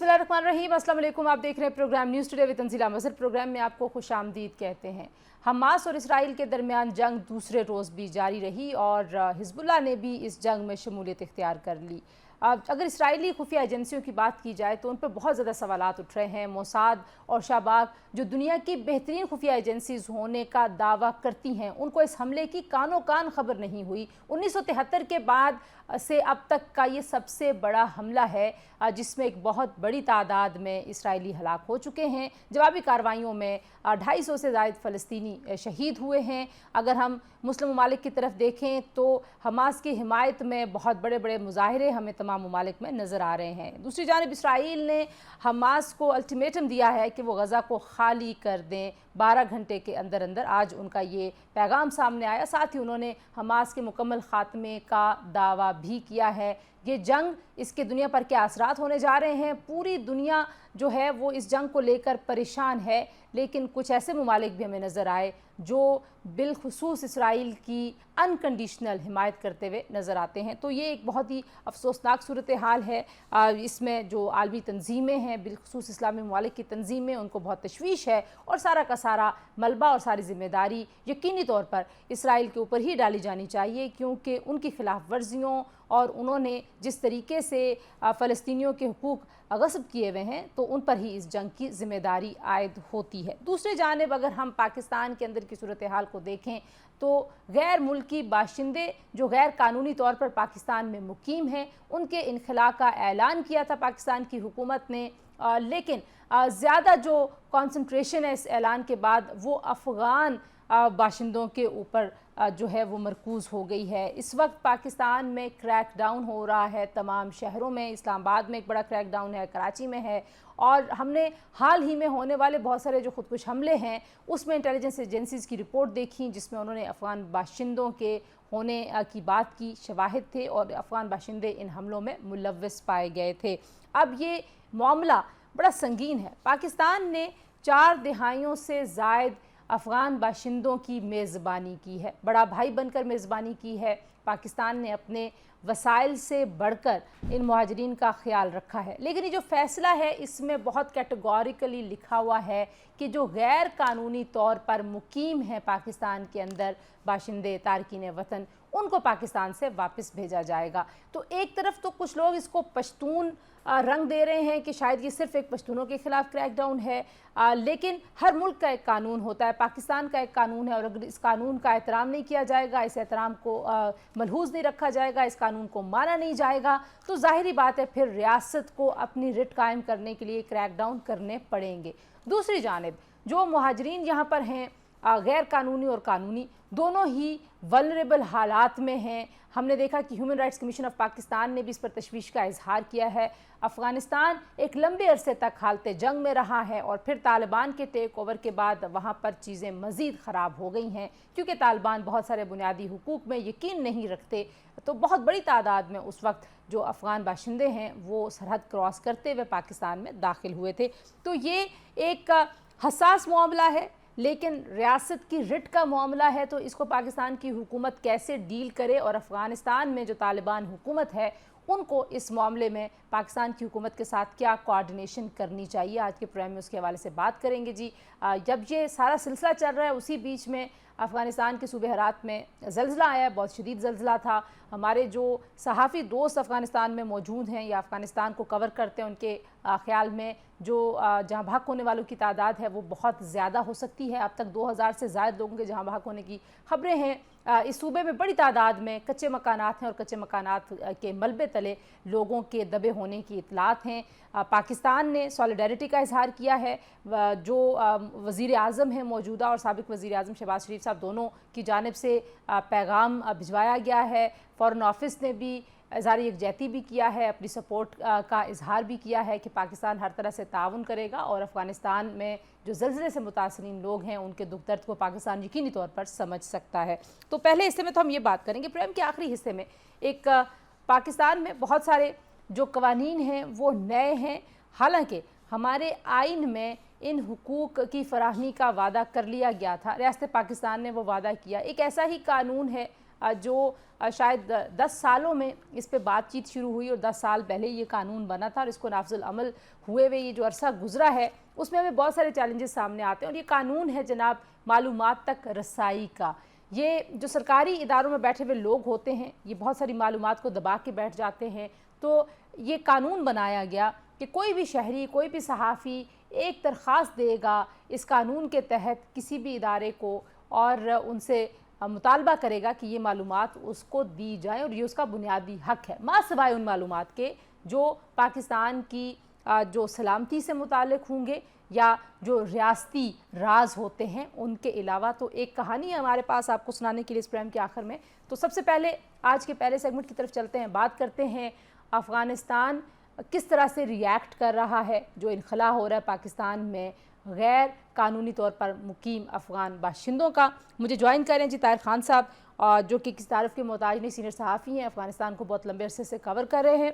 बिस्मिल्लाहिर्रहमानिर्रहीम। अस्सलाम वालेकुम। आप देख रहे हैं programme news today with Tanzila Mazhar. Programme में आपको खुशामदीद कहते हैं। हमास और इसराइल के दरमियान जंग दूसरे रोज़ भी जारी रही और हिज़्बुल्लाह ने भी इस जंग में शमूलियत इख्तियार कर ली। अगर इसराइली खुफिया एजेंसियों की बात की जाए तो उन पर बहुत ज़्यादा सवालात उठ रहे हैं। मोसाद और शाबाक जो दुनिया की बेहतरीन खुफिया एजेंसीज होने का दावा करती हैं, उनको इस हमले की कानो कान खबर नहीं हुई। 1973 के बाद से अब तक का ये सबसे बड़ा हमला है जिसमें एक बहुत बड़ी तादाद में इसराइली हलाक हो चुके हैं। जवाबी कार्रवाइयों में 250 से ज़ायद फ़लस्तीनी शहीद हुए हैं। अगर हम मुस्लिम ममालिक की तरफ देखें तो हमास की हिमायत में बहुत बड़े बड़े मुजाहरे हमें तमाम ममालिक में नज़र आ रहे हैं। दूसरी जानिब इसराइल ने हमास को अल्टीमेटम दिया है कि वो गज़ा को खाली कर दें 12 घंटे के अंदर अंदर। आज उनका ये पैगाम सामने आया। साथ ही उन्होंने हमास के मुकम्मल ख़ात्मे का दावा भी किया है। ये जंग, इसके दुनिया पर क्या असरात होने जा रहे हैं, पूरी दुनिया जो है वो इस जंग को लेकर परेशान है। लेकिन कुछ ऐसे ममालिक भी हमें नज़र आए जो बिलखुसूस इसराइल की अनकंडीशनल हिमायत करते हुए नज़र आते हैं। तो ये एक बहुत ही अफसोसनाक सूरत हाल है। इसमें जो आलमी तंजीमें हैं, बिलखुसूस इस्लामी ममालिक की तंजीमें, उनको बहुत तशवीश है और सारा का सारा मलबा और सारी ज़िम्मेदारी यकीनी तौर पर इसराइल के ऊपर ही डाली जानी चाहिए, क्योंकि उनकी खिलाफ वर्जियों और उन्होंने जिस तरीके से फ़लस्तीनियों के हुकूक गस्ब किए हुए हैं तो उन पर ही इस जंग की ज़िम्मेदारी आयद होती है। दूसरी जानिब अगर हम पाकिस्तान के अंदर की सूरत हाल को देखें तो गैर मुल्की बाशिंदे जो गैर कानूनी तौर पर पाकिस्तान में मुकीम हैं, उनके इनखला का ऐलान किया था पाकिस्तान की हुकूमत ने। लेकिन ज़्यादा जो कॉन्सन्ट्रेशन है इस ऐलान के बाद वो अफ़गान बाशिंदों के ऊपर जो है वो मरकूज़ हो गई है। इस वक्त पाकिस्तान में क्रैक डाउन हो रहा है तमाम शहरों में। इस्लामाबाद में एक बड़ा क्रैक डाउन है, कराची में है, और हमने हाल ही में होने वाले बहुत सारे जो खुदकुश हमले हैं उसमें इंटेलिजेंस एजेंसीज़ की रिपोर्ट देखी जिसमें उन्होंने अफ़गान बाशिंदों के होने की बात की, शवाहिद थे और अफ़गान बाशिंदे इन हमलों में मुलव्वस पाए गए थे। अब ये मामला बड़ा संगीन है। पाकिस्तान ने 4 दिहाइयों से ज़ायद अफ़गान बाशिंदों की मेज़बानी की है, बड़ा भाई बनकर मेज़बानी की है। पाकिस्तान ने अपने वसाइल से बढ़कर इन मुहाजिरीन का ख्याल रखा है। लेकिन ये जो फ़ैसला है इसमें बहुत कैटेगोरिकली लिखा हुआ है कि जो गैर कानूनी तौर पर मुकीम हैं पाकिस्तान के अंदर बाशिंदे तारकीन वतन, उनको पाकिस्तान से वापस भेजा जाएगा। तो एक तरफ तो कुछ लोग इसको पश्तून रंग दे रहे हैं कि शायद ये सिर्फ एक पश्तूनों के ख़िलाफ़ क्रैकडाउन है, लेकिन हर मुल्क का एक कानून होता है, पाकिस्तान का एक कानून है, और अगर इस कानून का एहतराम नहीं किया जाएगा, इस एहतराम को मलहूज़ नहीं रखा जाएगा, इस कानून को माना नहीं जाएगा, तो ज़ाहिरी बात है फिर रियासत को अपनी रिट कायम करने के लिए क्रैकडाउन करने पड़ेंगे। दूसरी जानिब जो मुहाजिरीन यहाँ पर हैं, गैर कानूनी और कानूनी दोनों ही वल्नरेबल हालात में हैं। हमने देखा कि human rights commission of Pakistan ने भी इस पर तशवीश का इजहार किया है। अफ़गानिस्तान एक लंबे अरसे तक हालत जंग में रहा है और फिर तालिबान के टेक ओवर के बाद वहाँ पर चीज़ें मज़ीद ख़राब हो गई हैं, क्योंकि तालिबान बहुत सारे बुनियादी हुकूक में यकीन नहीं रखते। तो बहुत बड़ी तादाद में उस वक्त जो अफ़गान बाशिंदे हैं वो सरहद क्रॉस करते हुए पाकिस्तान में दाखिल हुए थे। तो ये एक हसास मामला है, लेकिन रियासत की रिट का मामला है, तो इसको पाकिस्तान की हुकूमत कैसे डील करे और अफ़गानिस्तान में जो तालिबान हुकूमत है उनको इस मामले में पाकिस्तान की हुकूमत के साथ क्या कोऑर्डिनेशन करनी चाहिए, आज के प्रोग्राम में उसके हवाले से बात करेंगे जी। जब ये सारा सिलसिला चल रहा है उसी बीच में अफ़गानिस्तान के सूबे हरात में ज़ल्ज़ला आया, बहुत शदीद ज़ल्ज़ला था। हमारे जो सहाफ़ी दोस्त अफ़गानिस्तान में मौजूद हैं या अफ़गानिस्तान को कवर करते हैं, उनके ख़्याल में जो जहाँ भाग होने वालों की तादाद है वो बहुत ज़्यादा हो सकती है। अब तक 2000 से ज़ायद लोगों के जहाँ भाग होने की खबरें हैं। इस सूबे में बड़ी तादाद में कच्चे मकानात हैं और कच्चे मकानात के मलबे तले लोगों के दबे होने की इतलात हैं। पाकिस्तान ने सॉलिडारिटी का इजहार किया है। जो वज़ीर आज़म हैं मौजूदा और साबिक़ वज़ीर आज़म शहबाज शरीफ साहब, दोनों की जानिब से पैगाम भिजवाया गया है। फ़ॉरेन ऑफिस ने भी इज़हार यकजहती भी किया है, अपनी सपोर्ट का इजहार भी किया है कि पाकिस्तान हर तरह से ताउन करेगा और अफ़गानिस्तान में जो ज़ल्ज़ले से मुतासरीन लोग हैं उनके दुख दर्द को पाकिस्तान यकीनी तौर पर समझ सकता है। तो पहले हिस्से में तो हम ये बात करेंगे। प्रोग्राम के आखिरी हिस्से में एक पाकिस्तान में बहुत सारे जो कवानीन हैं वो नए हैं, हालांकि हमारे आइन में इन हुकूक की फराहमी का वादा कर लिया गया था, रियासत पाकिस्तान ने वो वादा किया। एक ऐसा ही कानून है जो शायद 10 सालों में इस पे बातचीत शुरू हुई और 10 साल पहले ये कानून बना था और इसको नाफिजुल अमल हुए हुए ये जो अरसा गुजरा है उसमें हमें बहुत सारे चैलेंजेस सामने आते हैं। और ये कानून है जनाब मालूमात तक रसाई का। ये जो सरकारी इदारों में बैठे हुए लोग होते हैं ये बहुत सारी मालूमात को दबा के बैठ जाते हैं। तो ये कानून बनाया गया कि कोई भी शहरी, कोई भी सहाफ़ी एक दरख्वास्त देगा इस कानून के तहत किसी भी इदारे को और उनसे मुतालबा करेगा कि ये मालूमात उसको दी जाए और ये उसका बुनियादी हक़ है, मा सिवाय उन मालूमात के जो पाकिस्तान की जो सलामती से मुताल्लिक़ होंगे या जो रियासती राज होते हैं उनके अलावा। तो एक कहानी है हमारे पास आपको सुनाने के लिए इस प्रोग्राम के आखिर में। तो सबसे पहले आज के पहले सेगमेंट की तरफ चलते हैं, बात करते हैं अफ़गानिस्तान किस तरह से रिएक्ट कर रहा है जो इनखला हो रहा है पाकिस्तान में गैर कानूनी तौर पर मुकीम अफ़गान बाशिंदों का। मुझे ज्वाइन करें जी ताहिर खान साहब, जो कि किसी तारीफ़ के मोहताज नहीं, सीनियर सहाफ़ी हैं, अफ़गानिस्तान को बहुत लंबे अरसे से कवर कर रहे हैं।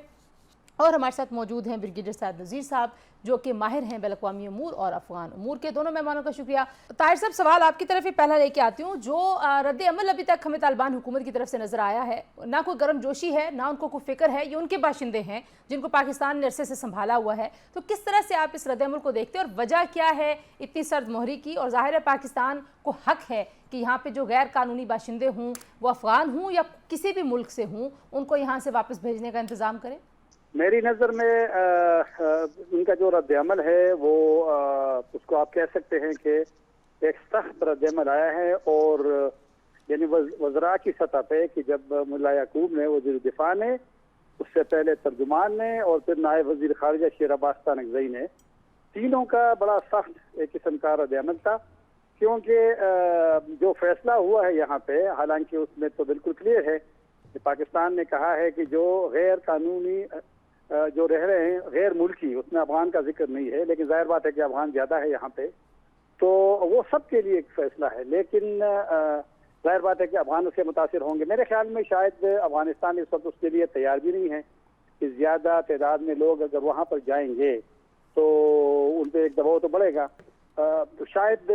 और हमारे साथ मौजूद हैं ब्रिगेडियर सैयद नज़ीर साहब जो कि माहिर हैं बैन अक़वामी अमूर और अफ़गान अमूर के। दोनों मेहमानों का शुक्रिया। ताहिर साहब, सवाल आपकी तरफ ही पहला लेके आती हूँ। जो रद्द अमल अभी तक हमें तालिबान हुकूमत की तरफ से नज़र आया है, ना कोई गर्म जोशी है, ना उनको कोई फ़िक्र है, ये उनके बाशिंदे हैं जिनको पाकिस्तान ने अरसे से संभाला हुआ है। तो किस तरह से आप इस रद्द अमल को देखते हैं और वजह क्या है इतनी सर्द मोहरी की? और ज़ाहिर है पाकिस्तान को हक़ है कि यहाँ पे जो गैर कानूनी बाशिंदे हों, वो अफ़गान हों या किसी भी मुल्क से हों, उनको यहाँ से वापस भेजने का इंतज़ाम करें। मेरी नज़र में उनका जो रद्द-ए-अमल है वो उसको आप कह सकते हैं कि एक सख्त रद्द-ए-अमल आया है। और यानी वज़रा की सतह पे कि जब मुल्ला याकूब ने, वज़ीर दिफा ने, उससे पहले तर्जुमान ने और फिर नायब वज़ीर ख़ारिजा शेर अब्बास तानकज़ई ने, तीनों का बड़ा सख्त एक किस्म का रद्द-ए-अमल था। क्योंकि जो फैसला हुआ है यहाँ पे, हालांकि उसमें तो बिल्कुल क्लियर है कि पाकिस्तान ने कहा है कि जो गैर कानूनी जो रह रहे हैं, गैर मुल्की, उसमें अफगान का जिक्र नहीं है, लेकिन जाहिर बात है कि अफगान ज़्यादा है यहाँ पे, तो वो सब के लिए एक फैसला है। लेकिन जाहिर बात है कि अफगान उससे मुतासिर होंगे। मेरे ख्याल में शायद अफगानिस्तान इस वक्त उसके लिए तैयार भी नहीं है कि ज़्यादा तादाद में लोग अगर वहाँ पर जाएंगे तो उन पर एक दबाव तो बढ़ेगा। तो शायद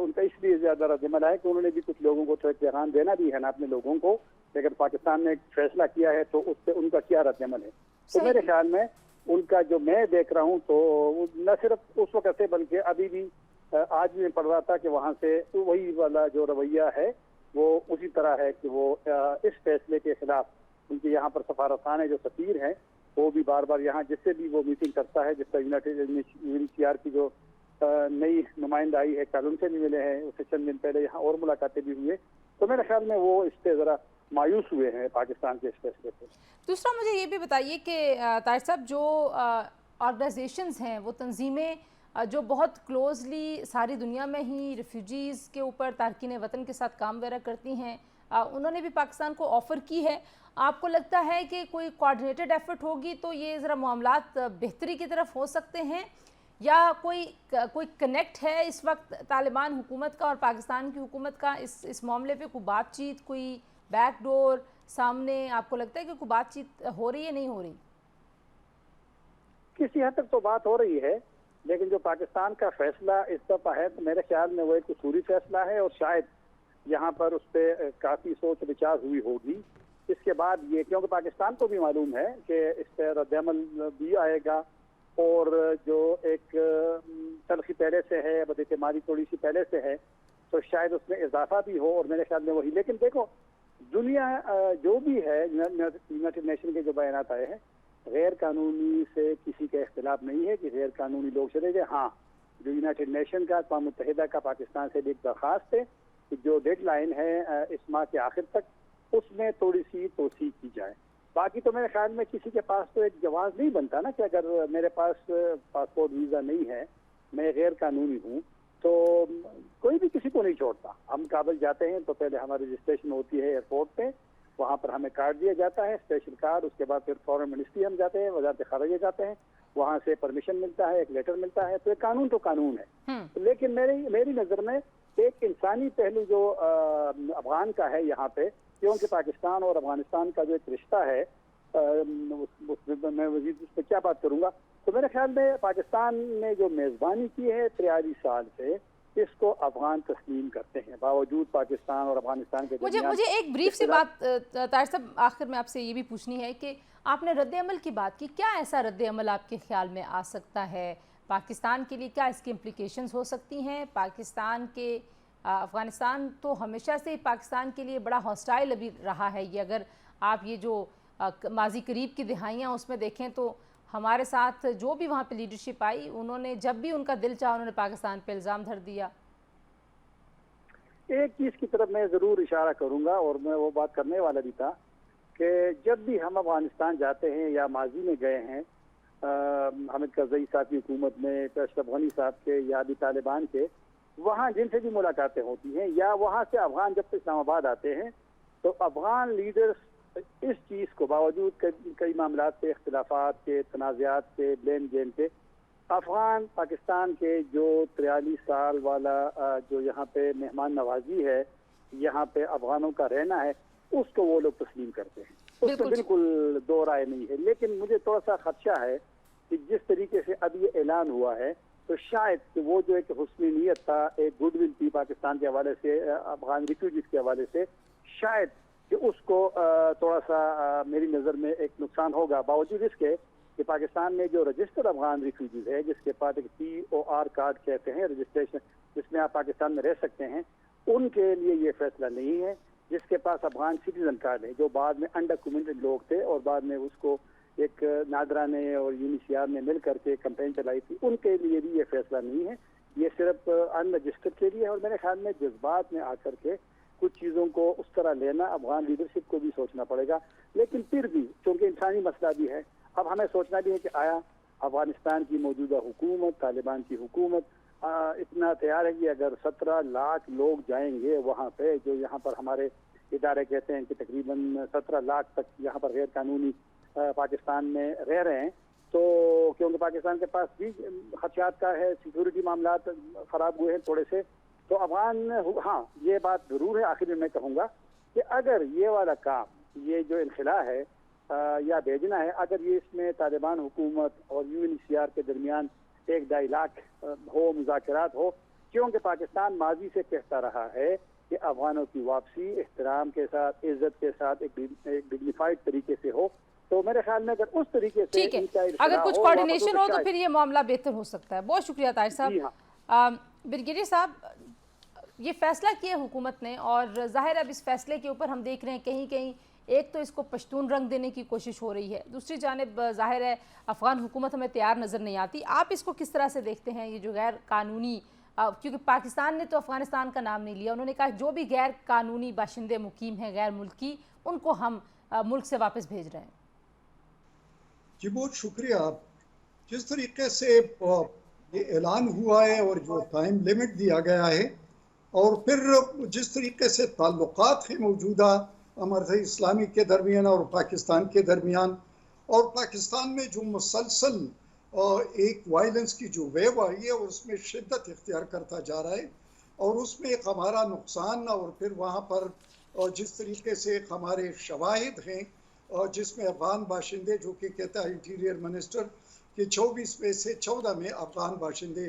उनका इसलिए ज़्यादा रद्द-ए-अमल है कि उन्होंने भी कुछ लोगों को तो एक पैगाम देना भी है ना अपने लोगों को, लेकिन पाकिस्तान ने एक फैसला किया है तो उस पर उनका क्या रद्द-ए-अमल है। तो मेरे ख्याल में उनका जो मैं देख रहा हूँ तो न सिर्फ उस वक्त से बल्कि अभी भी आज भी मैं पढ़ रहा था कि वहाँ से तो वही वाला जो रवैया है वो उसी तरह है कि वो इस फैसले के खिलाफ उनके यहाँ पर सफारतखाने जो सफीर हैं वो भी बार बार यहाँ जिससे भी वो मीटिंग करता है, जिसका यूएनएचसीआर की जो नई नुमाइंदा आई है कल उनसे भी मिले हैं, उससे चंद दिन पहले यहाँ और मुलाकातें भी हुए। तो मेरे ख्याल में वो इससे ज़रा मायूस हुए हैं पाकिस्तान के इस फैसले से। दूसरा मुझे ये भी बताइए कि ताहिर साहब, जो ऑर्गेनाइजेशंस हैं, वो तंजीमें जो बहुत क्लोजली सारी दुनिया में ही रिफ्यूजीज़ के ऊपर, तारकीन वतन के साथ काम वगैरह करती हैं, उन्होंने भी पाकिस्तान को ऑफ़र की है। आपको लगता है कि कोई कोऑर्डिनेटेड एफर्ट होगी तो ये ज़रा मामलात बेहतरी की तरफ हो सकते हैं, या कोई कनेक्ट है इस वक्त तालिबान हुकूमत का और पाकिस्तान की हुकूमत का इस मामले पे? कोई बातचीत, कोई बैकडोर सामने आपको लगता है कि कोई बातचीत हो रही है, नहीं हो रही? किसी हद तक तो बात हो रही है, लेकिन जो पाकिस्तान का फैसला इस दफा है तो मेरे ख्याल में वो एक उसूली फैसला है और शायद यहाँ पर उस पर काफ़ी सोच विचार हुई होगी। इसके बाद ये, क्योंकि पाकिस्तान को भी मालूम है कि इस पर रद्द-ए-अमल भी आएगा और जो एक तलखी पहले से है, बदइत्तेमादी थोड़ी सी पहले से है, तो शायद उसमें इजाफा भी हो और मेरे ख्याल में वही। लेकिन देखो, दुनिया जो भी है, यूनाइटेड नेशन के जो बयानात आए हैं, गैर कानूनी से किसी का इख्तिलाफ नहीं है कि गैर कानूनी लोग चले गए। हाँ, जो यूनाइटेड नेशन का, अक़वाम मुत्तहिदा का पाकिस्तान से एक दरख्वास्त है कि जो डेडलाइन है इस माह के आखिर तक, उसमें थोड़ी सी तोसी की जाए। बाकी तो मेरे ख्याल में किसी के पास तो एक जवाब नहीं बनता ना कि अगर मेरे पास पासपोर्ट वीज़ा नहीं है, मैं गैर कानूनी हूँ, तो कोई भी किसी को नहीं छोड़ता। हम काबुल जाते हैं तो पहले हमारी रजिस्ट्रेशन होती है एयरपोर्ट पे, वहाँ पर हमें कार्ड दिया जाता है, स्पेशल कार्ड। उसके बाद फिर फॉरेन मिनिस्ट्री हम जाते हैं, वजारत ख़ारिजा जाते हैं, वहाँ से परमिशन मिलता है, एक लेटर मिलता है। तो कानून तो कानून है। लेकिन मेरी नज़र में एक इंसानी पहलू जो अफगान का है यहाँ पे, क्योंकि पाकिस्तान और अफगानिस्तान का जो एक रिश्ता है, मैं मजीद उस पर क्या बात करूँगा। तो मेरे ख्याल में पाकिस्तान ने जो मेज़बानी की है 43 साल से, اس کو افغان تسلیم کرتے ہیں، باوجود پاکستان اور افغانستان کے درمیان مجھے ایک بریف سی بات طاہر صاحب آخر میں آپ سے یہ بھی پوچھنی ہے کہ آپ نے رد عمل کی بات کی، کیا ایسا رد عمل آپ کے خیال میں آ سکتا ہے پاکستان کے لیے؟ کیا اس کی امپلیکیشنز ہو سکتی ہیں پاکستان کے؟ افغانستان تو ہمیشہ سے پاکستان کے لیے بڑا ہاسٹائل ابھی رہا ہے، یہ اگر آپ یہ جو ماضی قریب کی دہائیاں اس میں دیکھیں تو ہمارے ساتھ جو بھی وہاں پہ لیڈرشپ آئی انہوں نے جب بھی ان کا دل چاہا انہوں نے پاکستان پہ الزام دھر دیا۔ ایک چیز کی طرف میں ضرور اشارہ کروں گا، اور میں وہ بات کرنے والا بھی تھا کہ جب بھی ہم افغانستان جاتے ہیں یا ماضی میں گئے ہیں، حامد کرزئی صاحب کی حکومت میں، اشرف غنی صاحب کے یا بھی طالبان کے، وہاں جن سے بھی ملاقاتیں ہوتی ہیں یا وہاں سے افغان جب اسلام آباد آتے ہیں تو افغان لیڈرز اس چیز کو باوجود کئی معاملات پہ اختلافات کے، تنازعات کے، بلیم گیم کے، افغان پاکستان کے جو 43 سال والا جو یہاں پہ مہمان نوازی ہے، یہاں پہ افغانوں کا رہنا ہے، اس کو وہ لوگ تسلیم کرتے ہیں، اس کو بالکل دو رائے نہیں ہے۔ لیکن مجھے تھوڑا سا خدشہ ہے کہ جس طریقے سے اب یہ اعلان ہوا ہے تو شاید کہ وہ جو ایک حسنی نیت تھا، ایک گڈ ول تھی پاکستان کے حوالے سے، افغان ریفیوجیز کے حوالے سے، شاید کہ اس کو تھوڑا سا میری نظر میں ایک نقصان ہوگا، باوجود اس کے کہ پاکستان میں جو رجسٹر افغان ریفیوجیز ہے، جس کے پاس ایک POR کارڈ کہتے ہیں رجسٹریشن، جس میں آپ پاکستان میں رہ سکتے ہیں، ان کے لیے یہ فیصلہ نہیں ہے۔ جس کے پاس افغان سٹیزن کارڈ ہے، جو بعد میں انڈاکومنٹڈ لوگ تھے اور بعد میں اس کو ایک نادرا نے اور UNHCR نے مل کر کے کمپین چلائی تھی، ان کے لیے بھی یہ فیصلہ نہیں ہے، یہ صرف ان رجسٹرڈ کے لیے ہے۔ اور میرے خیال میں جذبات میں آ کر کے کچھ چیزوں کو اس طرح لینا افغان لیڈرشپ کو بھی سوچنا پڑے گا، لیکن پھر بھی چونکہ انسانی مسئلہ بھی ہے، اب ہمیں سوچنا بھی ہے کہ آیا افغانستان کی موجودہ حکومت، طالبان کی حکومت اتنا تیار ہے کہ اگر 17 لاکھ لوگ جائیں گے وہاں پہ، جو یہاں پر ہمارے ادارے کہتے ہیں کہ تقریباً 17 لاکھ تک یہاں پر غیر قانونی پاکستان میں رہ رہے ہیں، تو کیونکہ پاکستان کے پاس بھی خدشات کا ہے، سیکورٹی معاملات خراب ہوئے ہیں تھوڑے سے، تو افغان ہاں یہ بات ضرور ہے۔ آخر میں کہوں گا کہ اگر یہ والا کام، یہ جو انخلا ہے یا بھیجنا ہے، اگر یہ اس میں طالبان حکومت اور UNHCR کے درمیان 1-2.5 لاکھ ہو، مذاکرات ہو، کیونکہ پاکستان ماضی سے کہتا رہا ہے کہ افغانوں کی واپسی احترام کے ساتھ، عزت کے ساتھ، ایک ڈگنیفائڈ طریقے سے ہو، تو میرے خیال میں اگر اس طریقے سے ٹھیک ہے، اگر کچھ کوارڈینیشن ہو تو پھر یہ معاملہ بہتر ہو سکتا ہے۔ بہت شکریہ طاہر صاحب۔ بریگیڈیئر صاحب، یہ فیصلہ کیا حکومت نے، اور ظاہر اب اس فیصلے کے اوپر ہم دیکھ رہے ہیں کہیں کہیں ایک تو اس کو پشتون رنگ دینے کی کوشش ہو رہی ہے، دوسری جانب ظاہر ہے افغان حکومت ہمیں تیار نظر نہیں آتی۔ آپ اس کو کس طرح سے دیکھتے ہیں، یہ جو غیر قانونی، کیونکہ پاکستان نے تو افغانستان کا نام نہیں لیا، انہوں نے کہا جو بھی غیر قانونی باشندے مقیم ہیں، غیر ملکی، ان کو ہم ملک سے واپس بھیج رہے ہیں؟ جی بہت شکریہ۔ جس طریقے سے یہ اعلان ہوا ہے اور جو ٹائم لیمٹ دیا گیا ہے، اور پھر جس طریقے سے تعلقات ہیں موجودہ امارت اسلامی کے درمیان اور پاکستان کے درمیان، اور پاکستان میں جو مسلسل ایک وائلنس کی جو ویو آئی ہے اور اس میں شدت اختیار کرتا جا رہا ہے، اور اس میں ایک ہمارا نقصان، اور پھر وہاں پر جس طریقے سے ہمارے شواہد ہیں، جس میں افغان باشندے، جو کہ کہتا ہے انٹیریئر منسٹر کہ 24 میں سے 14 میں افغان باشندے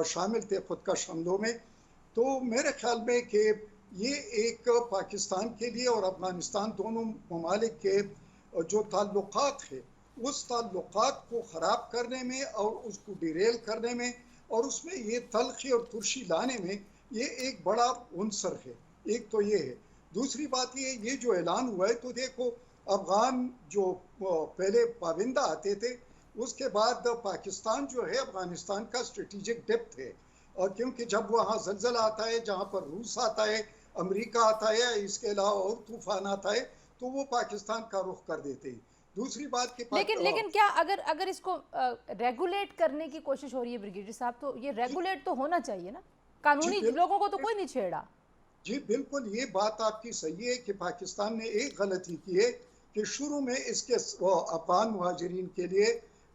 شامل تھے خودکش حملوں میں، تو میرے خیال میں کہ یہ ایک پاکستان کے لیے اور افغانستان دونوں ممالک کے جو تعلقات ہیں، اس تعلقات کو خراب کرنے میں اور اس کو ڈیریل کرنے میں اور اس میں یہ تلخی اور ترشی لانے میں یہ ایک بڑا عنصر ہے۔ ایک تو یہ ہے۔ دوسری بات یہ جو اعلان ہوا ہے، تو دیکھو افغان جو پہلے پابندہ آتے تھے، اس کے بعد پاکستان جو ہے افغانستان کا اسٹریٹجک ڈیپتھ ہے، اور کیونکہ جب وہاں زلزلہ آتا ہے، جہاں پر روس آتا ہے، امریکہ آتا ہے، اس کے علاوہ اور طوفان آتا ہے، تو وہ پاکستان کا رخ کر دیتے ہیں۔ دوسری بات کہ لیکن کیا اگر اس کو ریگولیٹ کرنے کی کوشش ہو رہی ہے بریگیڈیئر صاحب، تو یہ ریگولیٹ تو ہونا چاہیے نا، قانونی لوگوں کو تو کوئی نہیں چھیڑا۔ جی بالکل، یہ بات آپ کی صحیح ہے کہ پاکستان نے ایک غلطی کی ہے کہ شروع میں اس کے افغان مہاجرین کے لیے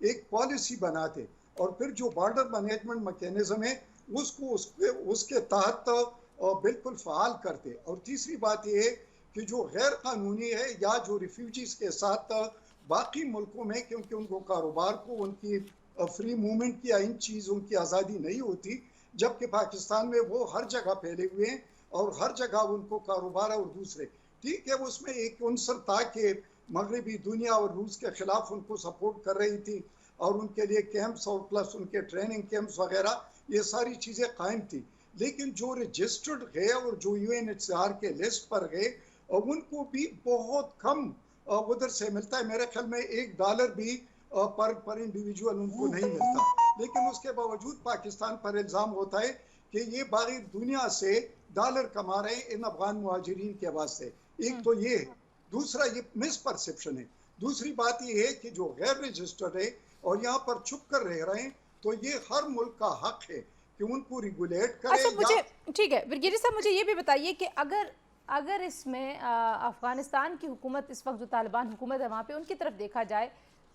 ایک پالیسی بناتے، اور پھر جو بارڈر مینجمنٹ میکینزم ہے اس کو اس کے تحت بالکل فعال کرتے۔ اور تیسری بات یہ ہے کہ جو غیر قانونی ہے یا جو ریفیوجیز کے ساتھ باقی ملکوں میں، کیونکہ ان کو کاروبار کو، ان کی فری موومنٹ کی، ان چیزوں کی آزادی نہیں ہوتی، جبکہ پاکستان میں وہ ہر جگہ پھیلے ہوئے ہیں اور ہر جگہ ان کو کاروبار اور دوسرے ٹھیک ہے اس میں ایک عنصر تھا کہ مغربی دنیا اور روس کے خلاف ان کو سپورٹ کر رہی تھی اور ان کے لیے کیمپس اور پلس ان کے ٹریننگ کیمپس وغیرہ یہ ساری چیزیں قائم تھی، لیکن جو رجسٹرڈ گئے اور جو UNHCR کے لسٹ پر گئے ان کو بھی بہت کم ادھر سے ملتا ہے، میرے خیال میں $1 بھی پر انڈیویجول ان کو نہیں ملتا، لیکن اس کے باوجود پاکستان پر الزام ہوتا ہے کہ یہ باقی دنیا سے ڈالر کما رہے ہیں ان افغان مہاجرین کے واسطے. ایک تو یہ دوسرا یہ مس پرسپشن ہے. دوسری بات یہ ہے کہ جو غیر رجسٹرڈ ہے اور یہاں پر چھپ کر رہ رہے ہیں تو یہ ہر ملک کا حق ہے کہ ان کو ریگولیٹ کرے. اچھا مجھے ٹھیک ہے برگیری صاحب، مجھے یہ بھی بتائیے کہ اگر اس میں افغانستان کی حکومت اس وقت جو طالبان حکومت ہے وہاں پہ ان کی طرف دیکھا جائے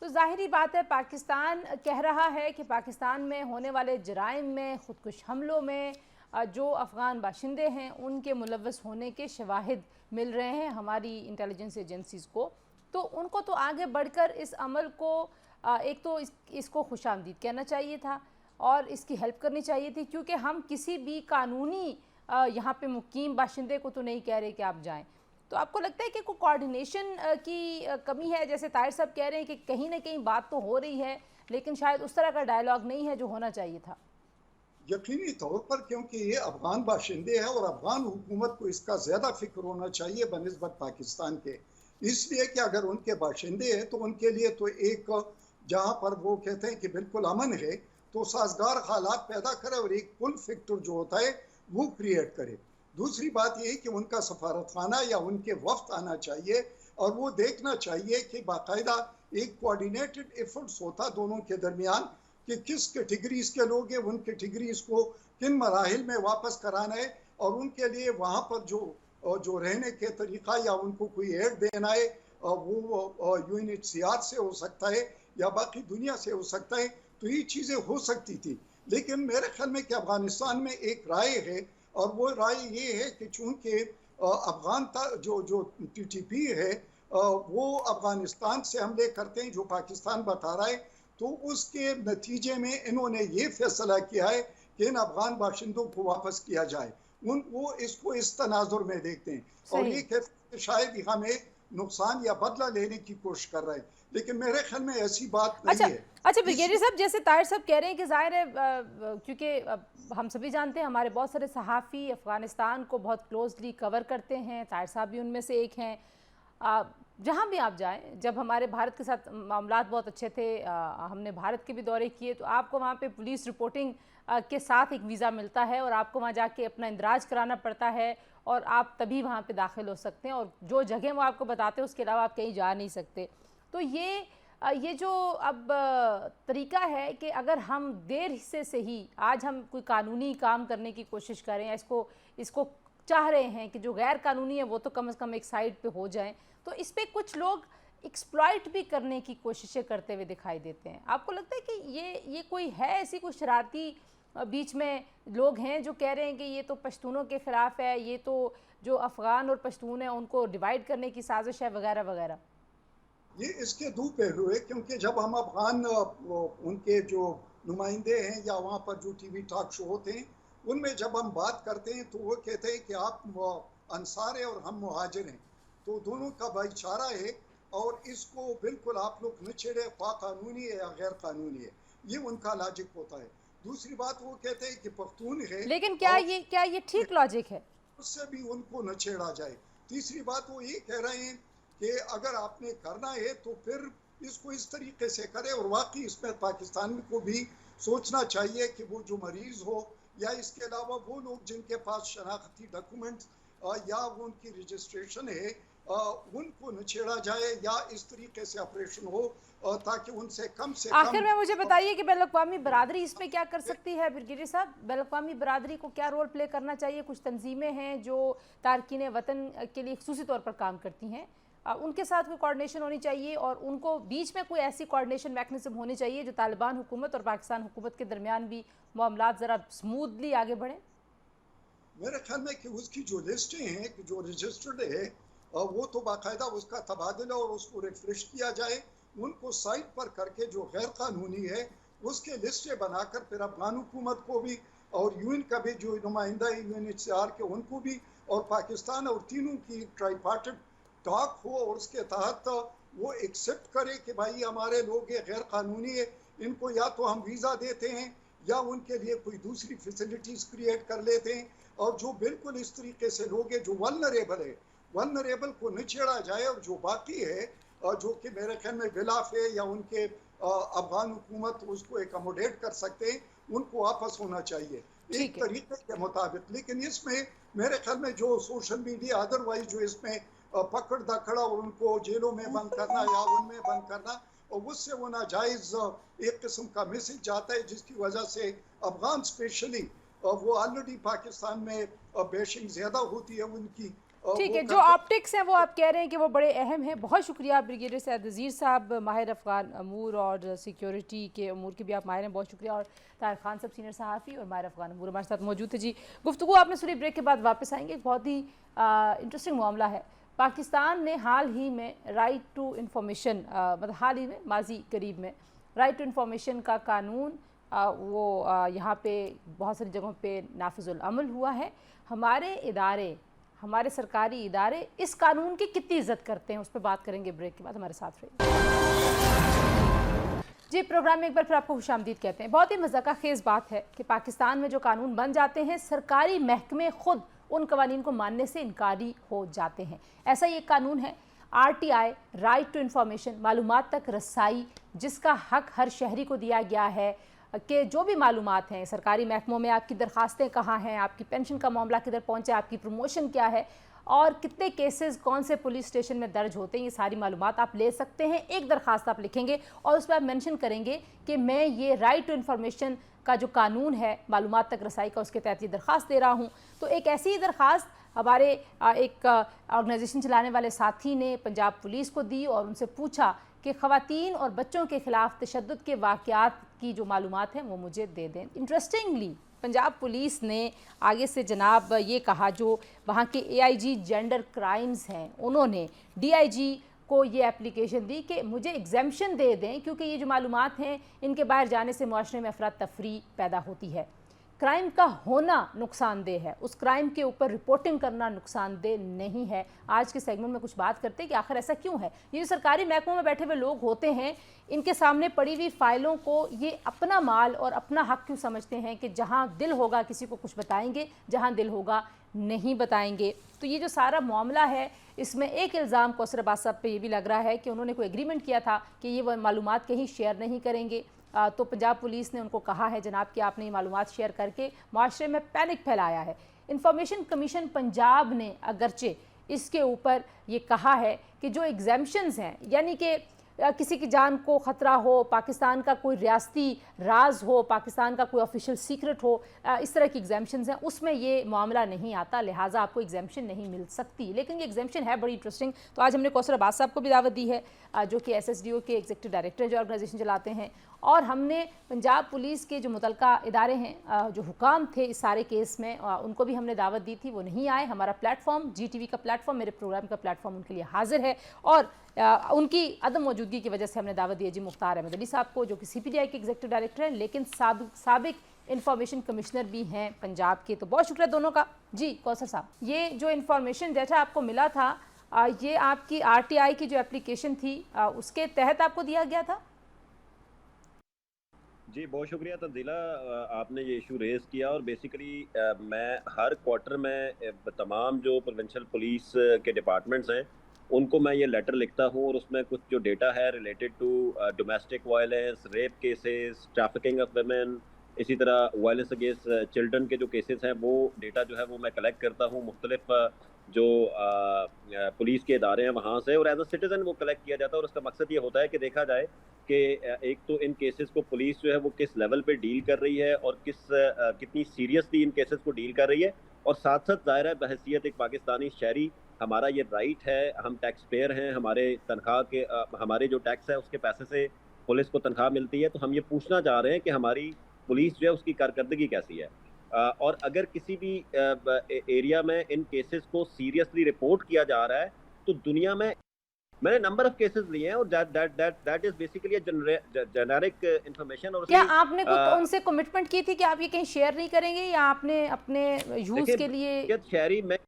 تو ظاہری بات ہے پاکستان کہہ رہا ہے کہ پاکستان میں ہونے والے جرائم میں، خودکش حملوں میں جو افغان باشندے ہیں ان کے ملوث ہونے کے شواہد مل رہے ہیں ہماری انٹیلیجنس ایجنسیز کو، تو ان کو تو آگے بڑھ کر اس عمل کو ایک تو اس کو خوش آمدید کہنا چاہیے تھا اور اس کی ہیلپ کرنی چاہیے تھی، کیونکہ ہم کسی بھی قانونی یہاں پہ مقیم باشندے کو تو نہیں کہہ رہے کہ آپ جائیں. تو آپ کو لگتا ہے کہ کوئی کوارڈینیشن کی کمی ہے؟ جیسے طاہر صاحب کہہ رہے ہیں کہ کہیں نہ کہیں بات تو ہو رہی ہے لیکن شاید اس طرح کا ڈائیلاگ نہیں ہے جو ہونا چاہیے تھا. یقینی طور پر کیونکہ یہ افغان باشندے ہیں اور افغان حکومت کو اس کا زیادہ فکر ہونا چاہیے بنسبت پاکستان کے، اس لیے کہ اگر ان کے باشندے ہیں تو ان کے لیے تو ایک جہاں پر وہ کہتے ہیں کہ بالکل امن ہے تو سازگار حالات پیدا کرے اور ایک پل فیکٹر جو ہوتا ہے وہ کریٹ کرے. دوسری بات یہ ہے کہ ان کا سفارت خانہ یا ان کے وفد آنا چاہیے اور وہ دیکھنا چاہیے کہ باقاعدہ ایک کوارڈینیٹڈ ایفرٹس ہوتا دونوں کے درمیان کہ کس کیٹیگریز کے لوگ ہیں، ان کیٹیگریز کو کن مراحل میں واپس کرانا ہے اور ان کے لیے وہاں پر جو رہنے کے طریقہ یا ان کو کوئی ایڈ دینا ہے وہ UNHCR سے ہو سکتا ہے یا باقی دنیا سے ہو سکتا ہے. تو یہ چیزیں ہو سکتی تھی، لیکن میرے خیال میں کہ افغانستان میں ایک رائے ہے اور وہ رائے یہ ہے کہ چونکہ افغان جو TTP ہے وہ افغانستان سے حملے کرتے ہیں جو پاکستان بتا رہا ہے، تو اس کے نتیجے میں انہوں نے یہ فیصلہ کیا ہے کہ ان افغان باشندوں کو واپس کیا جائے. وہ اس کو اس تناظر میں دیکھتے ہیں اور یہ کہتے ہیں شاید ہمیں نقصان یا بدلہ لینے کی کوشش کر رہے ہیں، لیکن میرے خیال میں ایسی بات نہیں ہے. اچھا برگیڈیئر صاحب، جیسے طاہر صاحب کہہ رہے ہیں کہ ظاہر ہے کیونکہ ہم سبھی جانتے ہیں ہمارے بہت سارے صحافی افغانستان کو بہت کلوزلی کور کرتے ہیں، طاہر صاحب بھی ان میں سے ایک ہیں. جہاں بھی آپ جائیں، جب ہمارے بھارت کے ساتھ معاملات بہت اچھے تھے، ہم نے بھارت کے بھی دورے کیے، تو آپ کو وہاں پہ پولیس رپورٹنگ کے ساتھ ایک ویزا ملتا ہے اور آپ کو وہاں جا کے اپنا اندراج کرانا پڑتا ہے اور آپ تبھی وہاں پہ داخل ہو سکتے ہیں اور جو جگہ وہ آپ کو بتاتے ہیں اس کے علاوہ آپ کہیں جا نہیں سکتے. تو یہ جو اب طریقہ ہے کہ اگر ہم دیر حصے سے ہی آج ہم کوئی قانونی کام کرنے کی کوشش کریں، اس کو چاہ رہے ہیں کہ جو غیر قانونی ہے وہ تو کم از کم ایک سائڈ پہ ہو جائیں، تو اس پہ کچھ لوگ ایکسپلائٹ بھی کرنے کی کوششیں کرتے ہوئے دکھائی دیتے ہیں. آپ کو لگتا ہے کہ یہ کوئی ہے ایسی کوئی شرارتی بیچ میں لوگ ہیں جو کہہ رہے ہیں کہ یہ تو پشتونوں کے خلاف ہے، یہ تو جو افغان اور پشتون ہیں ان کو ڈیوائیڈ کرنے کی سازش ہے وغیرہ وغیرہ؟ یہ اس کے دو پہلو ہے، کیونکہ جب ہم افغان ان کے جو نمائندے ہیں یا وہاں پر جو ٹی وی ٹاک شو ہوتے ہیں ان میں جب ہم بات کرتے ہیں تو وہ کہتے ہیں کہ آپ انصار ہیں اور ہم مہاجر ہیں، تو دونوں کا بھائی چارہ ہے اور اس کو بالکل آپ لوگ نہ چھیڑے، خواہ قانونی ہے یا غیر قانونی ہے، یہ ان کا لاجک ہوتا ہے. دوسری بات وہ کہتے ہیں کہ پختون ہے، لیکن کیا یہ ٹھیک لاجک ہے؟ اس سے بھی ان کو نہ چھیڑا جائے. تیسری بات وہ یہ کہہ رہے ہیں کہ اگر آپ نے کرنا ہے تو پھر اس کو اس طریقے سے کرے، اور واقعی اس میں پاکستان کو بھی سوچنا چاہیے کہ وہ جو مریض ہو یا اس کے علاوہ وہ لوگ جن کے پاس شناختی ڈاکومنٹس یا ان کی رجسٹریشن ہے ان کو نہ چھیڑا جائے یا اس طریقے سے آپریشن ہو تاکہ ان سے کم آخر میں مجھے بتائیے کہ بین الاقوامی برادری اس میں کیا کر سکتی ہے؟ برگیڈیئر صاحب، بین الاقوامی برادری کو کیا رول پلے کرنا چاہیے؟ کچھ تنظیمیں ہیں جو تارکین وطن کے لیے خصوصی طور پر کام کرتی ہیں، ان کے ساتھ کوئی کوارڈینیشن ہونی چاہیے اور ان کو بیچ میں کوئی ایسی کوارڈینیشن میکنزم ہونی چاہیے جو طالبان حکومت اور پاکستان حکومت کے درمیان بھی معاملات ذرا سموتھلی آگے بڑھیں. میرے خیال میں کہ اس کی جو لسٹیں ہیں کہ جو رجسٹرڈ ہے وہ تو باقاعدہ اس کا تبادلہ اور اس کو ریفریش کیا جائے، ان کو سائٹ پر کر کے جو غیر قانونی ہے اس کے لسٹیں بنا کر پھر افغان حکومت کو بھی اور यूएन का भी जो नुमाइंदा है UNHCR के उनको भी और पाकिस्तान और तीनों की ट्राईपार्टेट टॉक हो और उसके तहत वो एक्सेप्ट करे कि भाई हमारे लोग ये गैर कानूनी है, इनको या तो हम वीज़ा देते हैं या उनके लिए कोई दूसरी फैसिलिटीज़ क्रिएट कर लेते हैं। और जो बिल्कुल इस तरीके से लोग हैं जो वल्नरेबल है, वल्नरेबल को न छेड़ा जाए, और जो बाकी है जो कि मेरे ख्याल में गिलाफ है या उनके अफगान हुकूमत उसको एकोमोडेट कर सकते हैं, उनको वापस होना चाहिए एक तरीके के मुताबिक। लेकिन इसमें मेरे ख्याल में जो सोशल मीडिया अदरवाइज जो इसमें पकड़ दकड़ा और उनको जेलों में बंद करना या उनमें बंद करना, और उससे वो नाजायज एक किस्म का मैसेज जाता है जिसकी वजह से अफगान स्पेशली वो ऑलरेडी पाकिस्तान में बेशिंग ज़्यादा होती है उनकी। ठीक है, जो ऑप्टिक्स हैं वो आप कह रहे हैं कि वो बड़े अहम हैं। बहुत शुक्रिया ब्रिगेडियर सैयद नज़ीर साहब, माहिर अफ़गान अमूर और सिक्योरिटी के अमूर के भी आप माहिर हैं, बहुत शुक्रिया। और ताहिर खान साहब सीनियर सहाफ़ी और माहिर अफ़गान अमूर हमारे साथ मौजूद थे। जी, गुफ्तगू आपने सुनी, ब्रेक के बाद वापस आएंगे। एक बहुत ही इंटरेस्टिंग मामला है। पाकिस्तान ने हाल ही में राइट टू इन्फॉर्मेशन, मतलब हाल ही में माजी करीब में राइट टू इन्फॉर्मेशन का कानून वो यहाँ पे बहुत सारी जगहों पे नाफिजुल अमल हुआ है। हमारे इदारे, हमारे सरकारी इदारे इस कानून की कितनी इज्जत करते हैं, उस पर बात करेंगे ब्रेक के बाद। हमारे साथ रहिए। जी, प्रोग्राम में एक बार फिर आपको खुशामदीद कहते हैं। बहुत ही मज़ाक़ खेज़ बात है कि पाकिस्तान में जो कानून बन जाते हैं, सरकारी महकमे खुद उन कवानीन को मानने से इनकारी हो जाते हैं। ऐसा ही एक कानून है RTI, राइट टू इन्फॉर्मेशन, मालूमात तक रसाई, जिसका हक हर शहरी को दिया गया है कि जो भी मालूमात हैं सरकारी महकमों में, आपकी दरखास्तें कहाँ हैं, आपकी पेंशन का मामला किधर पहुँचा, आपकी प्रमोशन क्या है और कितने केसेस कौन से पुलिस स्टेशन में दर्ज होते हैं, ये सारी मालूमात आप ले सकते हैं। एक दरखास्त आप लिखेंगे और उस पर आप मेंशन करेंगे कि मैं ये राइट टू इन्फॉर्मेशन का जो कानून है मालूमात तक रसाई का, उसके तहत ये दरखास्त दे रहा हूँ। तो एक ऐसी ही दरखास्त हमारे एक ऑर्गेनाइजेशन चलाने वाले साथी ने पंजाब पुलिस को दी और उनसे पूछा कि ख़वातीन और बच्चों के ख़िलाफ़ तशद्दुद के वाक़यात की जो मालूमात हैं वो मुझे दे दें। इंटरेस्टिंगली पंजाब पुलिस ने आगे से जनाब ये कहा, जो वहाँ के AIG जेंडर क्राइम्स हैं, उन्होंने DIG को ये एप्लीकेशन दी कि मुझे एग्जेम्पशन दे दें, क्योंकि ये जो मालूमात हैं इनके बाहर जाने से मुआशरे में अफरा तफरी पैदा होती है। क्राइम का होना नुकसानदेह है, उस क्राइम के ऊपर रिपोर्टिंग करना नुकसानदेह नहीं है। आज के सेगमेंट में कुछ बात करते हैं कि आखिर ऐसा क्यों है। ये जो सरकारी महकमों में बैठे हुए लोग होते हैं, इनके सामने पड़ी हुई फाइलों को ये अपना माल और अपना हक क्यों समझते हैं कि जहां दिल होगा किसी को कुछ बताएंगे, जहां दिल होगा नहीं बताएंगे। तो ये जो सारा मामला है, इसमें एक इल्ज़ाम कौसर अब्बास साहब पे ये भी लग रहा है कि उन्होंने कोई एग्रीमेंट किया था कि ये वो मालूमात कहीं शेयर नहीं करेंगे। तो पंजाब पुलिस ने उनको कहा है जनाब कि आपने ये मालूमात शेयर करके माशरे में पैनिक फैलाया है। इंफॉर्मेशन कमीशन पंजाब ने अगरचे इसके ऊपर ये कहा है कि जो एग्जेम्पशंस हैं, यानी कि किसी की जान को ख़तरा हो, पाकिस्तान का कोई रियासती राज हो, पाकिस्तान का कोई ऑफिशियल सीक्रेट हो, इस तरह की एग्जेम्पशंस हैं, उसमें ये मामला नहीं आता, लिहाजा आपको एग्जेम्पशन नहीं मिल सकती। लेकिन ये एग्जेम्पशन है बड़ी इंटरेस्टिंग। तो आज हमने कौसर अब्बास साहब को भी दावत दी है, जो कि SSDO के एग्जीक्यूटिव डायरेक्टर जो ऑर्गेनाइजेशन चलाते हैं, और हमने पंजाब पुलिस के जो मुतलका इदारे हैं, जो हुकाम थे इस सारे केस में, उनको भी हमने दावत दी थी, वो नहीं आए। हमारा प्लेटफॉर्म GTV का प्लेटफॉर्म, मेरे प्रोग्राम का प्लेटफॉर्म उनके लिए हाजिर है, और उनकी अदम मौजूदगी की वजह से हमने दावत दी है जी मुख्तार अहमद अली साहब को, जो कि CPDI के एग्जीक्यूटिव डायरेक्टर हैं, लेकिन साबिक इंफॉर्मेशन कमिश्नर भी हैं पंजाब के। तो बहुत शुक्रिया दोनों का। जी कौसर साहब, ये जो इन्फॉर्मेशन डेटा आपको मिला था, ये आपकी RTI की जो एप्लीकेशन थी उसके तहत आपको दिया गया था? जी बहुत शुक्रिया तंजीला, आपने ये इशू रेज़ किया। और बेसिकली मैं हर क्वार्टर में तमाम जो प्रोविंशियल पुलिस के डिपार्टमेंट्स हैं उनको मैं ये लेटर लिखता हूँ, और उसमें कुछ जो डेटा है related to domestic violence, rape cases, trafficking of women, इसी तरह वायलेंस अगेंस्ट चिल्ड्रन के जो केसेस हैं, वो डेटा जो है वो मैं कलेक्ट करता हूँ मुख्तलिफ जो पुलिस के इदारे हैं वहाँ से, और एज अ सिटीज़न वो कलेक्ट किया जाता है। और उसका मकसद ये होता है कि देखा जाए कि एक तो इन केसेस को पुलिस जो है वो किस लेवल पे डील कर रही है और कितनी सीरियसली इन केसेस को डील कर रही है, और साथ साथ ज़ाहिर है बहैसियत एक पाकिस्तानी शहरी हमारा ये राइट है, हम टैक्स पेयर हैं, हमारे तनख्वाह के हमारे जो टैक्स है उसके पैसे से पुलिस को तनख्वाह मिलती है। तो हम ये पूछना चाह रहे हैं कि हमारी पुलिस जो है उसकी कारकर्दगी कैसी है, और अगर किसी भी एरिया में इन केसेस को सीरियसली रिपोर्ट किया जा रहा है तो दुनिया में मैंने नंबर ऑफ केसेस लिए हैं और that is basically generic information. और क्या आपने उनसे कमिटमेंट की थी कि आप ये कहीं शेयर नहीं करेंगे, या आपने अपने यूज के लिए? शहरी मैं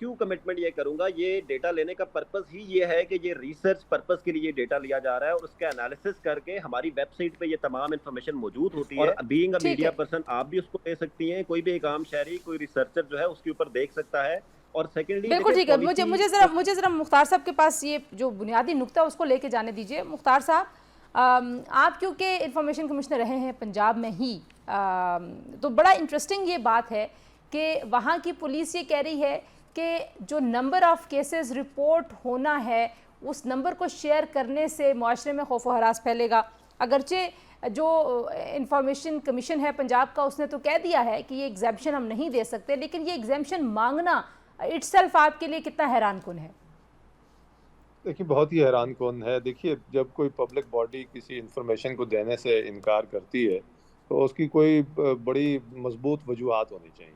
क्यों कमिटमेंट ये करूंगा, ये डेटा लेने का पर्पस ही ये है कि ये रिसर्च पर्पस के लिए ये डेटा लिया जा रहा है और उसका एनालिसिस करके हमारी वेबसाइट पे ये तमाम इन्फॉर्मेशन मौजूद होती है। और बीइंग अ मीडिया पर्सन आप भी उसको ले सकती हैं, कोई भी एक आम शहरी, कोई रिसर्चर जो है उसके ऊपर देख सकता है। और सेकेंडली बिल्कुल ठीक है, मुझे जरा मुख्तार साहब के पास ये जो बुनियादी नुक्ता उसको लेके जाने दीजिए। मुख्तार साहब, आप क्योंकि इंफॉर्मेशन कमिश्नर रहे हैं पंजाब में ही, तो बड़ा इंटरेस्टिंग ये बात है कि वहाँ की पुलिस ये कह रही है कि जो नंबर ऑफ केसेस रिपोर्ट होना है उस नंबर को शेयर करने से मुआशरे में खौफ व हरास फैलेगा। अगरचे जो इंफॉर्मेशन कमीशन है पंजाब का, उसने तो कह दिया है कि ये एग्जेम्पशन हम नहीं दे सकते, लेकिन ये एग्जेम्पशन मांगना इटसेल्फ आपके लिए कितना हैरान कुन है? देखिए, बहुत ही हैरान कौन है। देखिए, जब कोई पब्लिक बॉडी किसी इन्फॉर्मेशन को देने से इनकार करती है तो उसकी कोई बड़ी मजबूत वजूहात होनी चाहिए।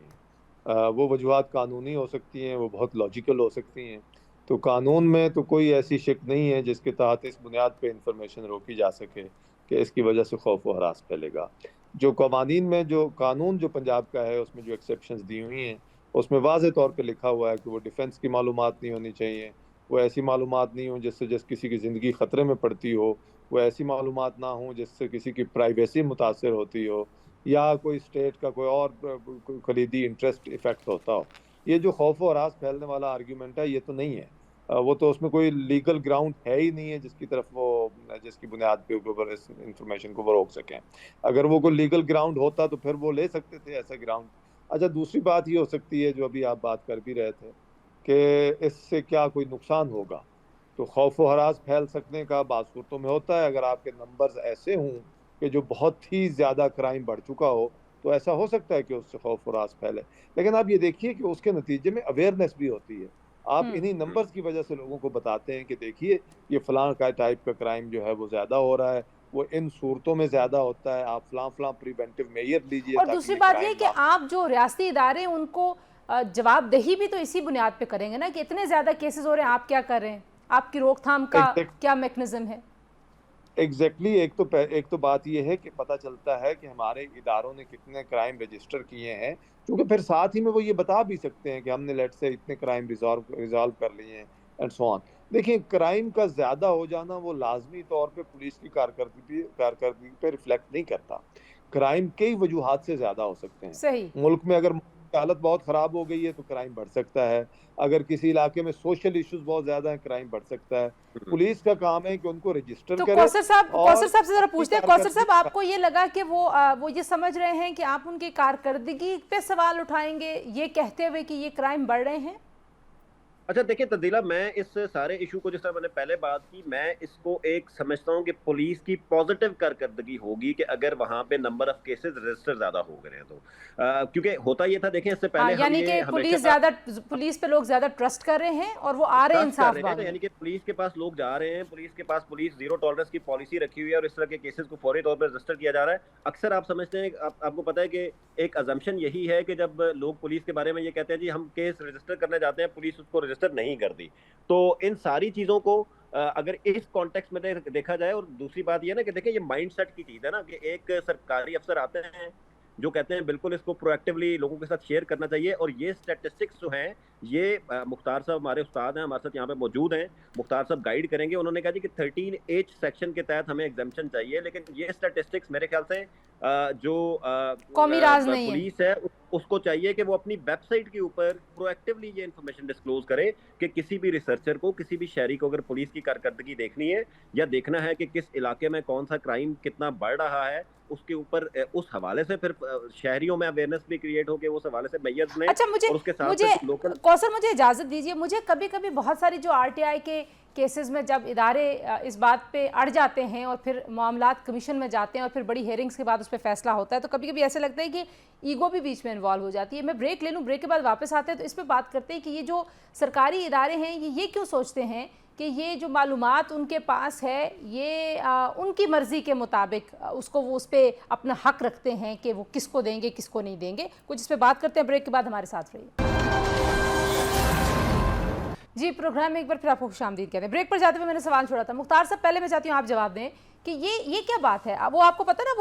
वो वजूहात कानूनी हो सकती हैं, वो बहुत लॉजिकल हो सकती हैं। तो कानून में तो कोई ऐसी शिक नहीं है जिसके तहत इस बुनियाद पे इंफॉर्मेशन रोकी जा सके कि इसकी वजह से खौफ व हरास फैलेगा। जो कवानीन में, जो कानून जो पंजाब का है, उसमें जो एक्सेप्शंस दी हुई हैं उसमें वाज़े तौर पे लिखा हुआ है कि वो डिफेंस की मालूमात नहीं होनी चाहिए, वो ऐसी मालूमात नहीं हो जिससे किसी की ज़िंदगी ख़तरे में पड़ती हो, वो ऐसी मालूमात ना हो जिससे किसी की प्राइवेसी मुतासर होती हो, या कोई स्टेट का कोई और कलीदी इंटरेस्ट इफ़ेक्ट होता हो। ये जो खौफ व हरास फैलने वाला आर्ग्यूमेंट है, ये तो नहीं है। वो तो उसमें कोई लीगल ग्राउंड है ही नहीं है जिसकी बुनियाद पे ऊपर इस इंफॉर्मेशन को वो रोक सकें। अगर वो कोई लीगल ग्राउंड होता तो फिर वो ले सकते थे ऐसा ग्राउंड। अच्छा, दूसरी बात ये हो सकती है जो अभी आप बात कर भी रहे थे कि इससे क्या कोई नुकसान होगा। तो खौफ व हरास फैल सकने का बात सूरतों में होता है अगर आपके नंबर्स ऐसे हों कि जो बहुत ही ज़्यादा क्राइम बढ़ चुका हो, तो ऐसा हो सकता है कि उससे खौफ व हरास फैले। लेकिन आप ये देखिए कि उसके नतीजे में अवेयरनेस भी होती है। आप इन्हीं नंबर्स की वजह से लोगों को बताते हैं कि देखिए ये फलां का टाइप का क्राइम जो है वो ज़्यादा हो रहा है, वो इन सूरतों में ज़्यादा होता है, आप फलां प्रिवेंटिव मेजर लीजिए। और दूसरी बात ये कि आप जो रियासती इदारे उनको जवाबदेही भी तो इसी बुनियाद पे करेंगे ना कि इतने ज़्यादा केसेस हो रहे हैं, आप क्या कर रहे हैं, आपकी रोकथाम का क्या मैकेनिज्म है? एग्जैक्टली एक तो बात ये है कि पता चलता है कि हमारे इदारों ने कितने क्राइम रजिस्टर किए हैं, क्योंकि फिर साथ ही में वो ये बता भी सकते हैं कि हमने लेट से इतने क्राइम रिजॉल्व कर लिए हैं एंड सो ऑन। देखिए, क्राइम का ज़्यादा हो जाना वो लाजमी तौर पे पुलिस की कारकर्दगी पे रिफ्लेक्ट नहीं करता। क्राइम कई वजूहात से ज़्यादा हो सकते हैं। सही। मुल्क में अगर हालत बहुत ख़राब हो गई है तो क्राइम बढ़ सकता है। अगर किसी इलाके में सोशल इश्यूज बहुत ज़्यादा हैं, क्राइम बढ़ सकता है। पुलिस का काम है कि उनको रजिस्टर तो करे। कौसर साहब से जरा पूछते हैं, कौसर साहब, आपको ये लगा कि वो ये समझ रहे हैं कि आप उनकी कारकर्दगी पे सवाल उठाएंगे ये कहते हुए कि ये क्राइम बढ़ रहे हैं? अच्छा देखिए तब्दीला, मैं इस सारे इशू को, जिस तरह मैंने पहले बात की, मैं इसको एक समझता हूँ कि पुलिस की पॉजिटिव कारकर्दगी होगी कि अगर वहाँ पे नंबर ऑफ केसेस रजिस्टर ज़्यादा हो गए हैं तो क्योंकि होता ये था, देखें इससे पहले यानी कि पुलिस पे लोग ज़्यादा ट्रस्ट कर रहे हैं और वो आ रहे हैं इंसाफ मांगने। यानी कि पुलिस के पास लोग जा रहे हैं, पुलिस जीरो टॉलरेंस की पॉलिसी रखी हुई है और इस तरह के केसेस को फौरी तौर पर रजिस्टर किया जा रहा है। अक्सर आप समझते हैं, आपको पता है कि एक अजम्पशन यही है कि जब लोग पुलिस के बारे में ये कहते हैं जी हम केस रजिस्टर करने जाते हैं, पुलिस उसको रजिस्टर नहीं करती। तो इन सारी चीज़ों को अगर इस कॉन्टेक्स्ट में देखा जाए, और दूसरी बात ये ना कि देखिए ये माइंडसेट की चीज़ है ना कि एक सरकारी अफसर आते हैं जो कहते हैं बिल्कुल इसको प्रोएक्टिवली लोगों के साथ शेयर करना चाहिए। और ये स्टैटिस्टिक्स जो हैं, ये मुख्तार साहब हमारे उस्ताद हैं, हमारे साथ यहाँ पे मौजूद हैं, मुख्तार साहब गाइड करेंगे। उन्होंने कहा जी कि 13H सेक्शन के तहत हमें एग्जाम्पशन चाहिए, लेकिन ये स्टैटिस्टिक्स मेरे ख्याल से जो कौमी राज नहीं पुलिस है उसको चाहिए कि वो अपनी वेबसाइट के ऊपर प्रोएक्टिवली ये इन्फॉर्मेशन डिस्क्लोज करे कि किसी भी रिसर्चर को, किसी भी शहरी को अगर पुलिस की कारकर्दगी देखनी है या देखना है कि किस इलाके में कौन सा क्राइम कितना बढ़ रहा है, उसके ऊपर उस हवाले से फिर शहरियों में अवेयरनेस भी क्रिएट हो के उस हवाले से मैयर्स लें। अच्छा, और उसके साथ लोकल कौसर मुझे इजाज़त दीजिए, मुझे कभी कभी बहुत सारी जो RTI के केसेस में जब इदारे इस बात पे अड़ जाते हैं और फिर मामलात कमीशन में जाते हैं और फिर बड़ी हेयरिंग्स के बाद उस पर फैसला होता है, तो कभी कभी ऐसे लगता है कि ईगो भी बीच में इन्वॉल्व हो जाती है। मैं ब्रेक ले लूँ, ब्रेक के बाद वापस आते हैं तो इस पर बात करते हैं कि ये जो सरकारी इदारे हैं ये क्यों सोचते हैं कि ये जो मालूमात उनके पास है ये उनकी मर्ज़ी के मुताबिक उसको वो उस पर अपना हक रखते हैं कि वो किसको देंगे किसको नहीं देंगे। कुछ इस पर बात करते हैं, ब्रेक के बाद हमारे साथ रहिए। जी, प्रोग्राम में एक बार फिर आपको खुशामदीद कहते हैं। ब्रेक पर जाते हुए मैंने सवाल छोड़ा था मुख्तार साहब, पहले मैं चाहती हूँ आप जवाब दें कि ये क्या बात है। वो आपको पता ना,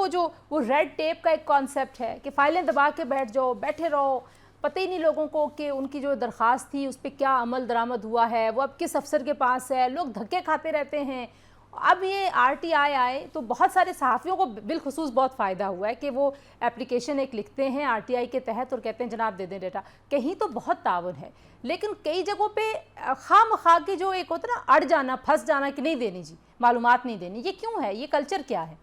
वो रेड टेप का एक कॉन्सेप्ट है कि फाइलें दबा के बैठ जाओ, बैठे रहो, पता ही नहीं लोगों को कि उनकी जो दरख्वास्त थी उस पर क्या अमल दरामद हुआ है, वो अब किस अफसर के पास है, लोग धक्के खाते रहते हैं। अब ये RTI आए तो बहुत सारे सहाफ़ियों को बिलखुसूस बहुत फ़ायदा हुआ है कि वो एप्लीकेशन एक लिखते हैं RTI के तहत और कहते हैं जनाब दे दें डेटा। कहीं तो बहुत ताउन है, लेकिन कई जगहों पे खामखा के जो एक होता है ना अड़ जाना, फंस जाना कि नहीं देनी जी, मालूमात नहीं देनी, ये क्यों है? ये कल्चर क्या है?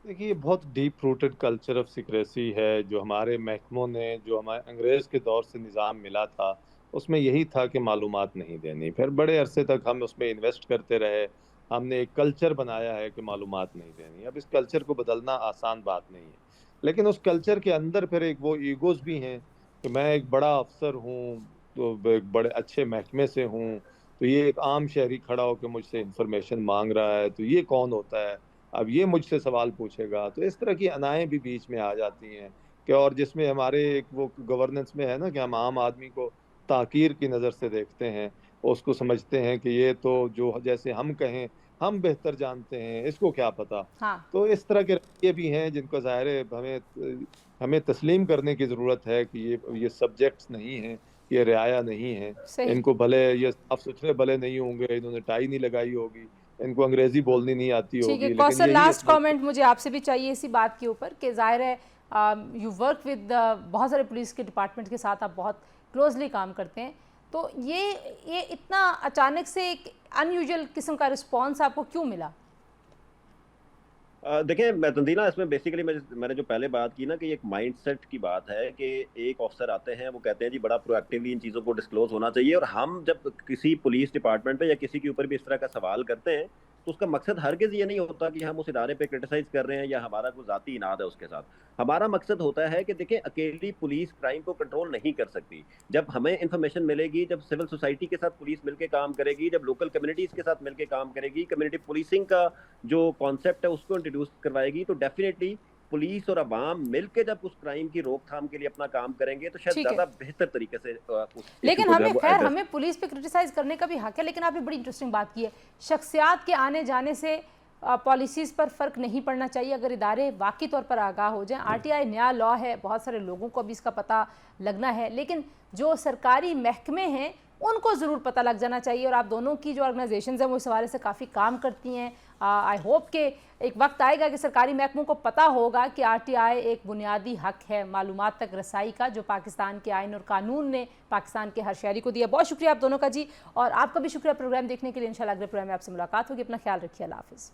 देखिए, ये बहुत deep rooted culture of secrecy है जो हमारे महकमों ने, जो हमारे अंग्रेज़ के दौर से निज़ाम मिला था, उसमें यही था कि मालूमात नहीं देनी। फिर बड़े अरसे तक हम उसमें इन्वेस्ट करते रहे, हमने एक कल्चर बनाया है कि मालूमात नहीं देनी। अब इस कल्चर को बदलना आसान बात नहीं है, लेकिन उस कल्चर के अंदर फिर एक वो ईगोज़ भी हैं कि मैं एक बड़ा अफ़सर हूँ, तो एक बड़े अच्छे महकमे से हूँ, तो ये एक आम शहरी खड़ा होकर मुझसे इन्फॉर्मेशन माँग रहा है, तो ये कौन होता है? अब ये मुझसे सवाल पूछेगा। तो इस तरह की अनाएँ भी बीच में आ जाती हैं कि, और जिसमें हमारे एक वो गवर्नेंस में है ना कि हम आम आदमी को ताक़ीर की नज़र से देखते हैं, उसको समझते हैं कि ये तो जो जैसे हम कहें, हम बेहतर जानते हैं, इसको क्या पता। हाँ, तो इस तरह के रवैये भी हैं जिनको ज़ाहिर है हमें तस्लीम करने की ज़रूरत है कि ये सब्जेक्ट्स नहीं हैं, ये रियाया नहीं हैं। सही। इनको भले ये साफ-सुथरे भले नहीं होंगे, इन्होंने टाई नहीं लगाई होगी, इनको अंग्रेज़ी बोलनी नहीं आती ठीक है, होगी, लेकिन कौसर, यही लास्ट इस मुल्क कमेंट मुझे आपसे भी चाहिए इसी बात के ऊपर कि ज़ाहिर है यू वर्क विद बहुत सारे पुलिस के डिपार्टमेंट के साथ आप बहुत क्लोजली काम करते हैं, तो ये इतना अचानक से एक अनयूजुअल किस्म का रिस्पॉन्स आपको क्यों मिला? देखें तंजीला, इसमें बेसिकली मैंने जो पहले बात की ना कि एक माइंडसेट की बात है कि एक ऑफिसर आते हैं, वो कहते हैं जी बड़ा प्रोएक्टिवली इन चीज़ों को डिस्क्लोज होना चाहिए, और हम जब किसी पुलिस डिपार्टमेंट पे या किसी के ऊपर भी इस तरह का सवाल करते हैं तो उसका मकसद हरगिज़ ये नहीं होता कि हम उस इदारे पे क्रिटिसाइज़ कर रहे हैं या हमारा कोई ज़ाती इनाद है उसके साथ। हमारा मकसद होता है कि देखें, अकेली पुलिस क्राइम को कंट्रोल नहीं कर सकती। जब हमें इन्फॉर्मेशन मिलेगी, जब सिविल सोसाइटी के साथ पुलिस मिलकर काम करेगी, जब लोकल कम्युनिटीज़ के साथ मिलकर काम करेगी, कम्युनिटी पुलिसिंग का जो कॉन्सेप्ट है उसको इंट्रोड्यूस करवाएगी, तो डेफिनेटली पुलिस और अवाम मिलकर जब उस क्राइम की रोकथाम के लिए अपना काम करेंगे तो शायद ठीक है, ज़्यादा बेहतर तरीके से उस इशू लेकिन को जो है हमें वो खैर एड्रेस। हमें पुलिस पे क्रिटिसाइज करने का भी हक है, लेकिन आपने बड़ी इंटरेस्टिंग बात की है, शख्सियात के आने जाने से पॉलिसीज़ पर फ़र्क नहीं पड़ना चाहिए अगर इदारे वाकई तौर पर आगाह हो जाएं। RTI नया लॉ है, बहुत सारे लोगों को अभी इसका पता लगना है, लेकिन जो सरकारी महकमे हैं उनको ज़रूर पता लग जाना चाहिए, और आप दोनों की जो ऑर्गेनाइजेशंस हैं वो इस हवाले से काफ़ी काम करती हैं। आई होप कि एक वक्त आएगा कि सरकारी महकमों को पता होगा कि RTI एक बुनियादी हक है मालूमात तक रसाई का, जो पाकिस्तान के आइन और कानून ने पाकिस्तान के हर शहरी को दिया। बहुत शुक्रिया आप दोनों का जी, और आपका भी शुक्रिया प्रोग्राम देखने के लिए। इंशाल्लाह अगले प्रोग्राम में आपसे मुलाकात होगी। अपना ख्याल रखिए। अल्लाह हाफ़िज़।